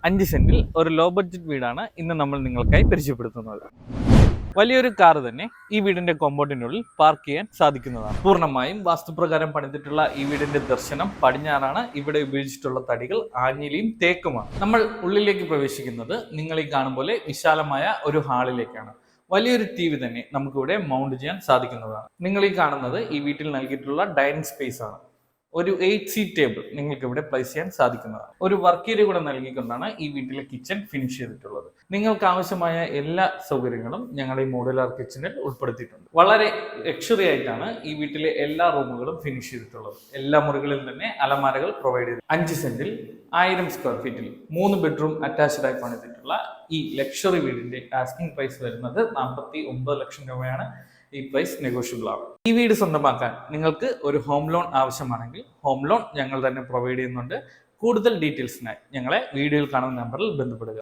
5 സെന്റിൽ ഒരു low budget വീടാണ് ഇന്ന് നമ്മൾ നിങ്ങൾക്കായി പരിചയപ്പെടുത്തുന്നത്. വലിയൊരു കാർ തന്നെ ഈ വീടിന്റെ കോമ്പൗണ്ടിനുള്ളിൽ പാർക്ക് ചെയ്യാൻ സാധിക്കുന്നതാണ്. പൂർണ്ണമായും വാസ്തുപ്രകാരം പണിതിട്ടുള്ള ഈ വീടിന്റെ ദർശനം പടിഞ്ഞാറാണ്. ഇവിടെ ഉപയോഗിച്ചിട്ടുള്ള തടികൾ ആഞ്ഞിലിയും തേക്കുമാണ്. നമ്മൾ ഉള്ളിലേക്ക് പ്രവേശിക്കുന്നത് നിങ്ങൾ ഈ കാണും പോലെ വിശാലമായ ഒരു ഹാളിലേക്കാണ്. വലിയൊരു ടി വി തന്നെ നമുക്കിവിടെ മൗണ്ട് ചെയ്യാൻ സാധിക്കുന്നതാണ്. നിങ്ങൾ ഈ കാണുന്നത് ഈ വീട്ടിൽ നൽകിയിട്ടുള്ള ഡൈനിങ് സ്പേസ് ആണ്. ഒരു 8 സീറ്റ് ടേബിൾ നിങ്ങൾക്ക് ഇവിടെ പ്ലേസ് ചെയ്യാൻ സാധിക്കുന്നതാണ്. ഒരു വർക്ക് ഏരിയ കൂടെ നൽകിക്കൊണ്ടാണ് ഈ വീട്ടിലെ കിച്ചൺ ഫിനിഷ് ചെയ്തിട്ടുള്ളത്. നിങ്ങൾക്ക് ആവശ്യമായ എല്ലാ സൗകര്യങ്ങളും ഞങ്ങൾ ഈ മോഡുലാർ കിച്ചണിൽ ഉൾപ്പെടുത്തിയിട്ടുണ്ട്. വളരെ ലക്ഷറി ആയിട്ടാണ് ഈ വീട്ടിലെ എല്ലാ റൂമുകളും ഫിനിഷ് ചെയ്തിട്ടുള്ളത്. എല്ലാ മുറികളിലും തന്നെ അലമാരകൾ പ്രൊവൈഡ് ചെയ്തു. 5 സെന്റിൽ 1000 സ്ക്വയർ ഫീറ്റിൽ 3 ബെഡ്റൂം അറ്റാച്ച്ഡ് ആയി പണിതിട്ടുള്ള ഈ ലക്ഷറി വീടിന്റെ ആസ്കിംഗ് പ്രൈസ് വരുന്നത് 49 ലക്ഷം രൂപയാണ്. ഈ പ്രൈസ് നെഗോഷ്യബിൾ ആണ്. ഈ വീട് സ്വന്തമാക്കാൻ നിങ്ങൾക്ക് ഒരു ഹോം ലോൺ ആവശ്യമാണെങ്കിൽ ഹോം ലോൺ ഞങ്ങൾ തന്നെ പ്രൊവൈഡ് ചെയ്യുന്നുണ്ട്. കൂടുതൽ ഡീറ്റെയിൽസിനായി ഞങ്ങളെ വീഡിയോയിൽ കാണുന്ന നമ്പറിൽ ബന്ധപ്പെടുക.